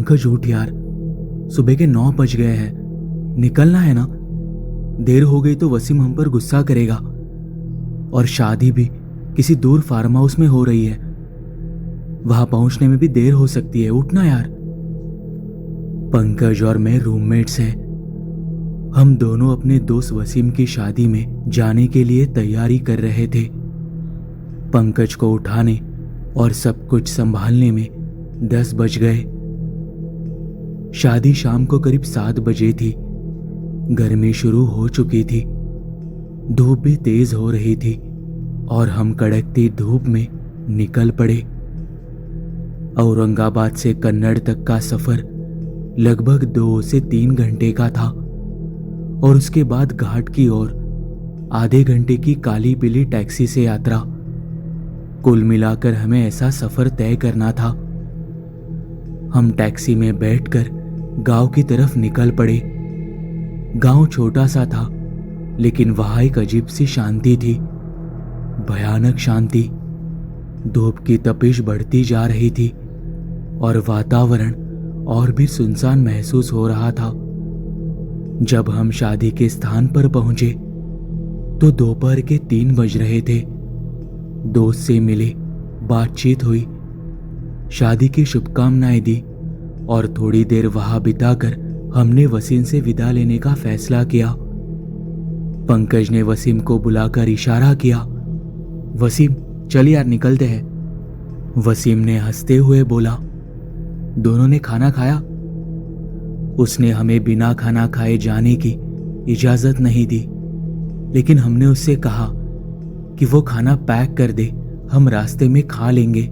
पंकज उठ यार, सुबह के 9 बज गए हैं, निकलना है ना। देर हो गई तो वसीम हम पर गुस्सा करेगा, और शादी भी किसी दूर फार्म हाउस में हो रही है, वहां पहुंचने में भी देर हो सकती है। उठना यार। पंकज और मैं रूममेट्स हैं। हम दोनों अपने दोस्त वसीम की शादी में जाने के लिए तैयारी कर रहे थे। पंकज को उठाने और सब कुछ संभालने में 10 बज गए। शादी शाम को करीब 7 बजे थी। गर्मी शुरू हो चुकी थी, धूप भी तेज हो रही थी और हम कड़कती धूप में निकल पड़े। औरंगाबाद से कन्नड़ तक का सफर लगभग 2 से 3 घंटे का था, और उसके बाद घाट की ओर आधे घंटे की काली पीली टैक्सी से यात्रा। कुल मिलाकर हमें ऐसा सफर तय करना था। हम टैक्सी में बैठकर गांव की तरफ निकल पड़े। गांव छोटा सा था, लेकिन वहां एक अजीब सी शांति थी, भयानक शांति। धूप की तपिश बढ़ती जा रही थी और वातावरण और भी सुनसान महसूस हो रहा था। जब हम शादी के स्थान पर पहुंचे तो दोपहर के 3 बज रहे थे। दोस्त से मिले, बातचीत हुई, शादी की शुभकामनाएं दी, और थोड़ी देर वहां बिताकर हमने वसीम से विदा लेने का फैसला किया। पंकज ने वसीम को बुलाकर इशारा किया, वसीम चल यार निकलते हैं। वसीम ने हंसते हुए बोला, दोनों ने खाना खाया? उसने हमें बिना खाना खाए जाने की इजाजत नहीं दी, लेकिन हमने उससे कहा कि वो खाना पैक कर दे, हम रास्ते में खा लेंगे।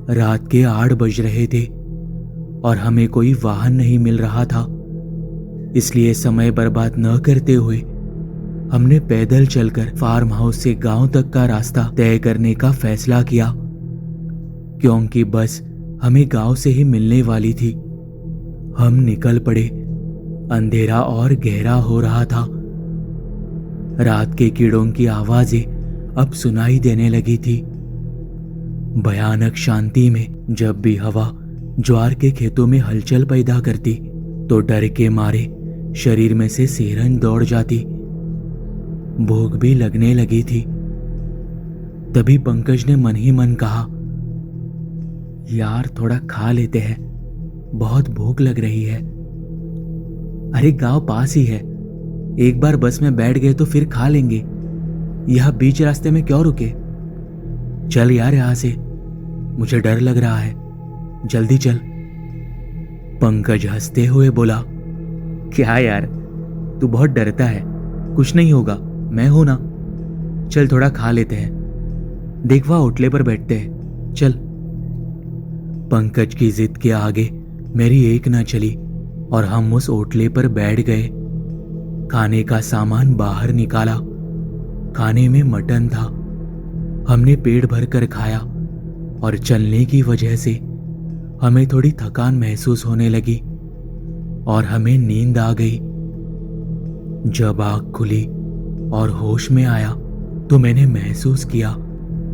रात के 8 बज रहे थे और हमें कोई वाहन नहीं मिल रहा था, इसलिए समय बर्बाद न करते हुए हमने पैदल चलकर फार्म हाउस से गांव तक का रास्ता तय करने का फैसला किया, क्योंकि बस हमें गांव से ही मिलने वाली थी। हम निकल पड़े। अंधेरा और गहरा हो रहा था। रात के कीड़ों की आवाजें अब सुनाई देने लगी थी। भयानक शांति में जब भी हवा ज्वार के खेतों में हलचल पैदा करती तो डर के मारे शरीर में से सिहरन दौड़ जाती। भूख भी लगने लगी थी। तभी पंकज ने मन ही मन कहा, यार थोड़ा खा लेते हैं, बहुत भूख लग रही है। अरे गांव पास ही है, एक बार बस में बैठ गए तो फिर खा लेंगे, यह बीच रास्ते में क्यों रुके? चल यार यहां से, मुझे डर लग रहा है, जल्दी चल। पंकज हंसते हुए बोला, क्या यार तू बहुत डरता है, कुछ नहीं होगा, मैं हूं ना। चल थोड़ा खा लेते हैं, देख वहां होटले पर बैठते हैं, चल। पंकज की जिद के आगे मेरी एक न चली और हम उस होटले पर बैठ गए। खाने का सामान बाहर निकाला। खाने में मटन था। हमने पेट भर कर खाया और चलने की वजह से हमें थोड़ी थकान महसूस होने लगी और हमें नींद आ गई। जब आँख खुली और होश में आया तो मैंने महसूस किया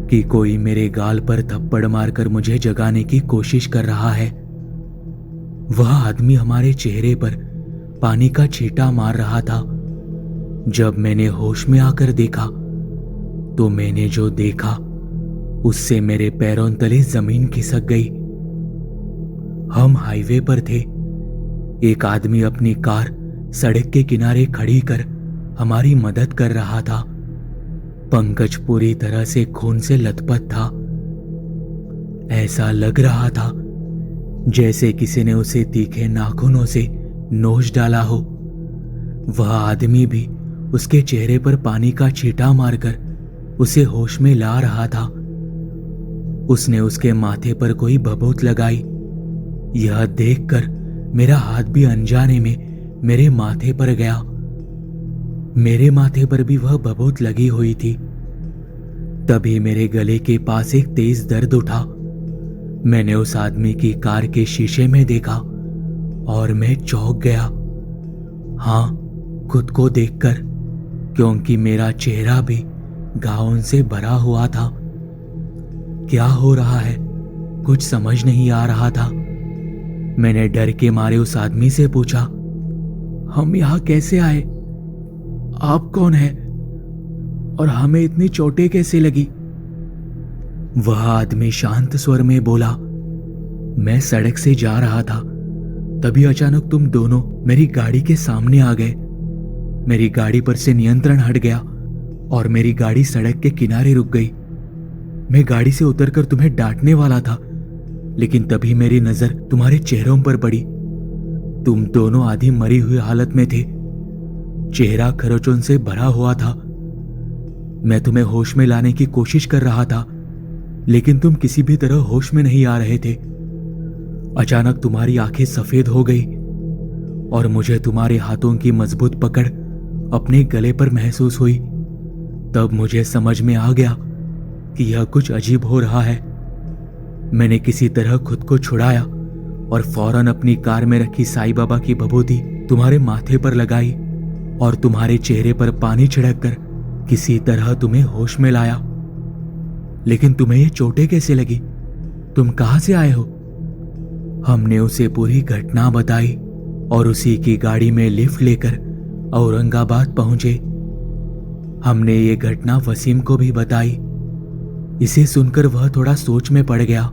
कि कोई मेरे गाल पर थप्पड़ मारकर मुझे जगाने की कोशिश कर रहा है। वह आदमी हमारे चेहरे पर पानी का छींटा मार रहा था। जब मैंने होश में आकर देखा तो मैंने जो देखा उससे मेरे पैरों तले जमीन खिसक गई। हम हाईवे पर थे। एक आदमी अपनी कार सड़क के किनारे खड़ी कर हमारी मदद कर रहा था। पंकज पूरी तरह से खून से लथपथ था। ऐसा लग रहा था जैसे किसी ने उसे तीखे नाखूनों से नोच डाला हो। वह आदमी भी उसके चेहरे पर पानी का छींटा मारकर उसे होश में ला रहा था। उसने उसके माथे पर कोई भभूत लगाई। यह देखकर मेरा हाथ भी अनजाने में मेरे माथे पर गया। मेरे माथे पर भी वह भभूत लगी हुई थी। तभी मेरे गले के पास एक तेज दर्द उठा। मैंने उस आदमी की कार के शीशे में देखा और मैं चौंक गया। हां, खुद को देखकर, क्योंकि मेरा चेहरा भी घावों से भरा हुआ था। क्या हो रहा है कुछ समझ नहीं आ रहा था। मैंने डर के मारे उस आदमी से पूछा, हम यहां कैसे आए? आप कौन हैं? और हमें इतनी चोटें कैसे लगी? वह आदमी शांत स्वर में बोला, मैं सड़क से जा रहा था, तभी अचानक तुम दोनों मेरी गाड़ी के सामने आ गए। मेरी गाड़ी पर से नियंत्रण हट गया और मेरी गाड़ी सड़क के किनारे रुक गई। मैं गाड़ी से उतरकर तुम्हें डांटने वाला था, लेकिन तभी मेरी नजर तुम्हारे चेहरों पर पड़ी। तुम दोनों आधी मरी हुई हालत में थे। चेहरा खरोचों से भरा हुआ था। मैं तुम्हें होश में लाने की कोशिश कर रहा था, लेकिन तुम किसी भी तरह होश में नहीं आ रहे थे। अचानक तुम्हारी आंखें सफेद हो गई और मुझे तुम्हारे हाथों की मजबूत पकड़ अपने गले पर महसूस हुई। तब मुझे समझ में आ गया कि यह कुछ अजीब हो रहा है। मैंने किसी तरह खुद को छुड़ाया और फौरन अपनी कार में रखी साईं बाबा की भभूति तुम्हारे माथे पर लगाई और तुम्हारे चेहरे पर पानी छिड़ककर किसी तरह तुम्हें होश में लाया। लेकिन तुम्हें ये चोटें कैसे लगी? तुम कहां से आए हो? हमने उसे पूरी घटना बताई और उसी की गाड़ी में लिफ्ट लेकर औरंगाबाद पहुंचे। हमने ये घटना वसीम को भी बताई। इसे सुनकर वह थोड़ा सोच में पड़ गया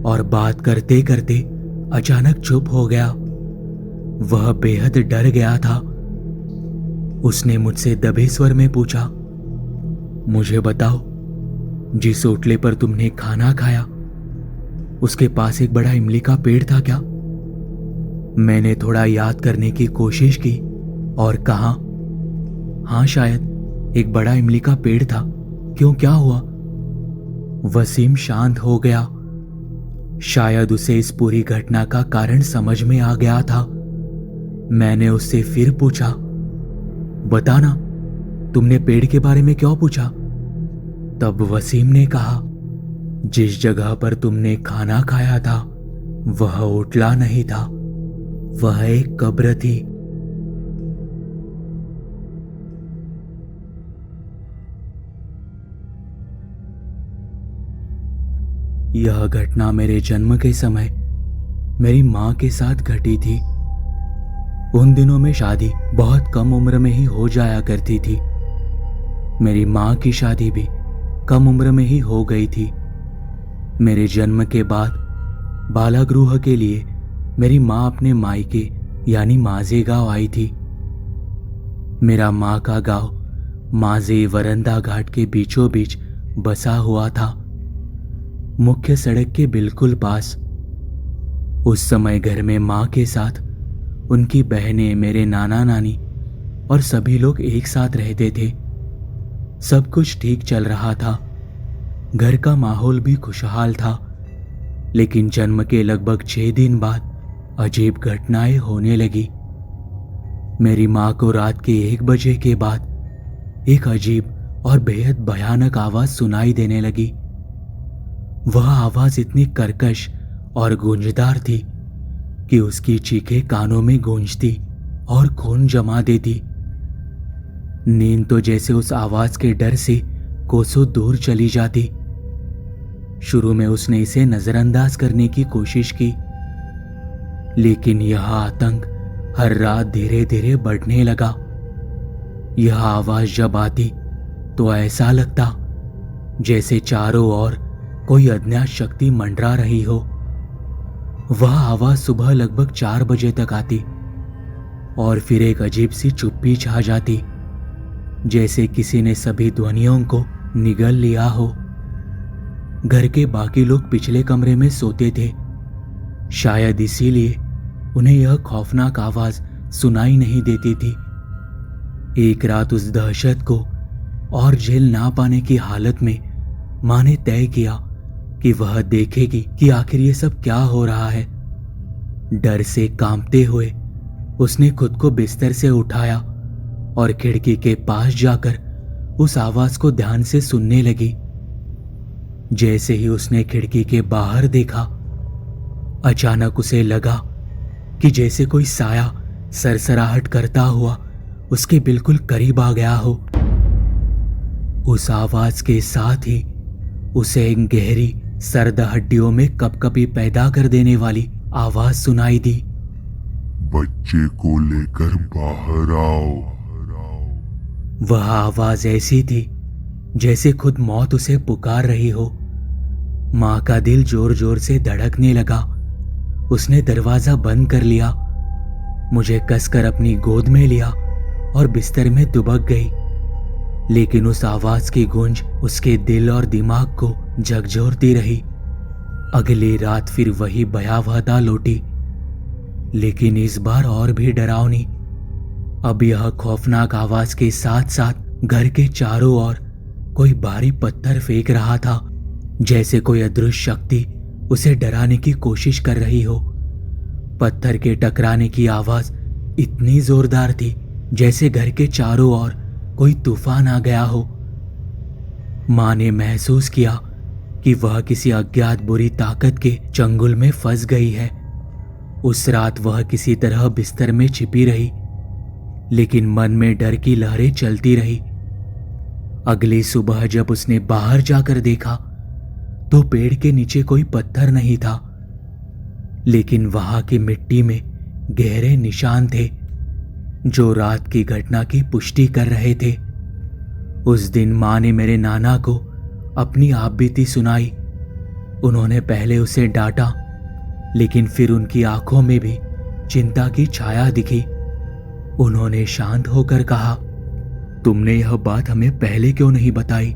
और बात करते करते अचानक चुप हो गया। वह बेहद डर गया था। उसने मुझसे दबे स्वर में पूछा, मुझे बताओ, जिस होटले पर तुमने खाना खाया उसके पास एक बड़ा इमली का पेड़ था क्या? मैंने थोड़ा याद करने की कोशिश की और कहा, हां, शायद एक बड़ा इमली का पेड़ था। क्यों, क्या हुआ? वसीम शांत हो गया। शायद उसे इस पूरी घटना का कारण समझ में आ गया था। मैंने उससे फिर पूछा, बताना, तुमने पेड़ के बारे में क्यों पूछा? तब वसीम ने कहा, जिस जगह पर तुमने खाना खाया था वह होटला नहीं था, वह एक कब्र थी। यह घटना मेरे जन्म के समय मेरी मां के साथ घटी थी। उन दिनों में शादी बहुत कम उम्र में ही हो जाया करती थी। मेरी मां की शादी भी कम उम्र में ही हो गई थी। मेरे जन्म के बाद बालागृह के लिए मेरी मां अपने मायके यानी माजे गांव आई थी। मेरा मां का गांव माजे वरंदा घाट के बीचों बीच बसा हुआ था, मुख्य सड़क के बिल्कुल पास। उस समय घर में मां के साथ उनकी बहनें, मेरे नाना नानी और सभी लोग एक साथ रहते थे। सब कुछ ठीक चल रहा था। घर का माहौल भी खुशहाल था। लेकिन जन्म के लगभग 6 दिन बाद अजीब घटनाएं होने लगी। मेरी मां को रात के 1 बजे के बाद एक अजीब और बेहद भयानक आवाज सुनाई देने लगी। वह आवाज इतनी कर्कश और गूंजदार थी कि उसकी चीखें कानों में गूंजती और खून जमा देती। नींद तो जैसे उस आवाज के डर से कोसों दूर चली जाती। शुरू में उसने इसे नजरअंदाज करने की कोशिश की, लेकिन यह आतंक हर रात धीरे धीरे बढ़ने लगा। यह आवाज जब आती तो ऐसा लगता जैसे चारों ओर कोई अज्ञात शक्ति मंडरा रही हो। वह आवाज सुबह लगभग 4 बजे तक आती और फिर एक अजीब सी चुप्पी छा जाती, जैसे किसी ने सभी ध्वनियों को निगल लिया हो। घर के बाकी लोग पिछले कमरे में सोते थे। शायद इसीलिए उन्हें यह खौफनाक आवाज सुनाई नहीं देती थी। एक रात उस दहशत को और झेल ना पाने की हालत में मां ने तय किया कि वह देखेगी कि आखिर ये सब क्या हो रहा है। डर से कांपते हुए उसने खुद को बिस्तर से उठाया और खिड़की के पास जाकर उस आवाज को ध्यान से सुनने लगी। जैसे ही उसने खिड़की के बाहर देखा, अचानक उसे लगा कि जैसे कोई साया सरसराहट करता हुआ उसके बिल्कुल करीब आ गया हो। उस आवाज के साथ ही उसे एक गहरी सर्द हड्डियों में कपकपी पैदा कर देने वाली आवाज सुनाई दी, बच्चे को लेकर बाहर आओ। वह आवाज ऐसी थी जैसे खुद मौत उसे पुकार रही हो। माँ का दिल जोर जोर से धड़कने लगा। उसने दरवाजा बंद कर लिया, मुझे कसकर अपनी गोद में लिया और बिस्तर में दुबक गई। लेकिन उस आवाज की गूंज उसके दिल और दिमाग को झकझोरती रही। अगली रात फिर वही भयावहता लौटी, लेकिन इस बार और भी डरावनी। अब यह खौफनाक आवाज के साथ साथ घर के चारों ओर कोई भारी पत्थर फेंक रहा था, जैसे कोई अदृश्य शक्ति उसे डराने की कोशिश कर रही हो। पत्थर के टकराने की आवाज इतनी जोरदार थी जैसे घर के चारों ओर कोई तूफान आ गया हो। मां ने महसूस किया कि वह किसी अज्ञात बुरी ताकत के चंगुल में फंस गई है। उस रात वह किसी तरह बिस्तर में छिपी रही, लेकिन मन में डर की लहरें चलती रही। अगली सुबह जब उसने बाहर जाकर देखा तो पेड़ के नीचे कोई पत्थर नहीं था, लेकिन वहां की मिट्टी में गहरे निशान थे जो रात की घटना की पुष्टि कर रहे थे। उस दिन मां ने मेरे नाना को अपनी आपबीती सुनाई। उन्होंने पहले उसे डांटा, लेकिन फिर उनकी आंखों में भी चिंता की छाया दिखी। उन्होंने शांत होकर कहा, तुमने यह बात हमें पहले क्यों नहीं बताई?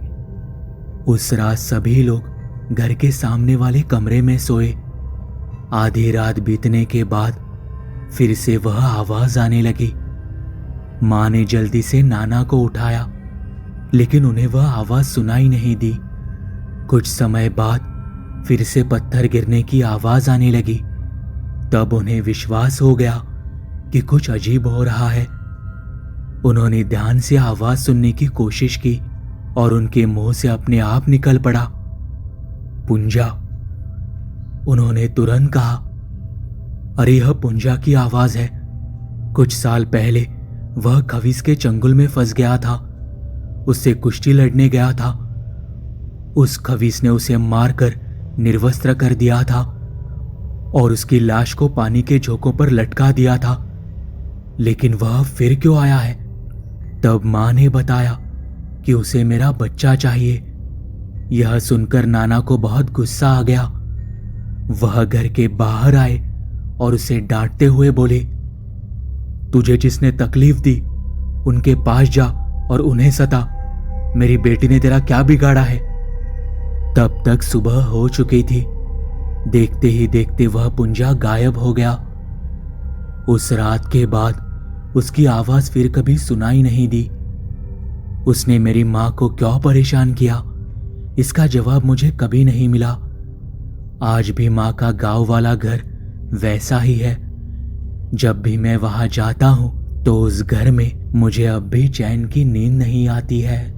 उस रात सभी लोग घर के सामने वाले कमरे में सोए। आधी रात बीतने के बाद फिर से वह आवाज आने लगी। मां ने जल्दी से नाना को उठाया, लेकिन उन्हें वह आवाज सुनाई नहीं दी। कुछ समय बाद फिर से पत्थर गिरने की आवाज आने लगी। तब उन्हें विश्वास हो गया कि कुछ अजीब हो रहा है। उन्होंने ध्यान से आवाज सुनने की कोशिश की और उनके मुंह से अपने आप निकल पड़ा, पुंजा। उन्होंने तुरंत कहा, अरे यह पुंजा की आवाज है। कुछ साल पहले वह खवीस के चंगुल में फंस गया था। उससे कुश्ती लड़ने गया था। उस खवीस ने उसे मारकर निर्वस्त्र कर दिया था और उसकी लाश को पानी के झोंकों पर लटका दिया था। लेकिन वह फिर क्यों आया है? तब मां ने बताया कि उसे मेरा बच्चा चाहिए। यह सुनकर नाना को बहुत गुस्सा आ गया। वह घर के बाहर आए और उसे डांटते हुए बोले, तुझे जिसने तकलीफ दी उनके पास जा और उन्हें सता। मेरी बेटी ने तेरा क्या बिगाड़ा है? तब तक सुबह हो चुकी थी। देखते ही देखते वह पुंजा गायब हो गया। उस रात के बाद उसकी आवाज फिर कभी सुनाई नहीं दी। उसने मेरी मां को क्यों परेशान किया, इसका जवाब मुझे कभी नहीं मिला। आज भी मां का गांव वाला घर वैसा ही है। जब भी मैं वहां जाता हूं तो उस घर में मुझे अब भी चैन की नींद नहीं आती है।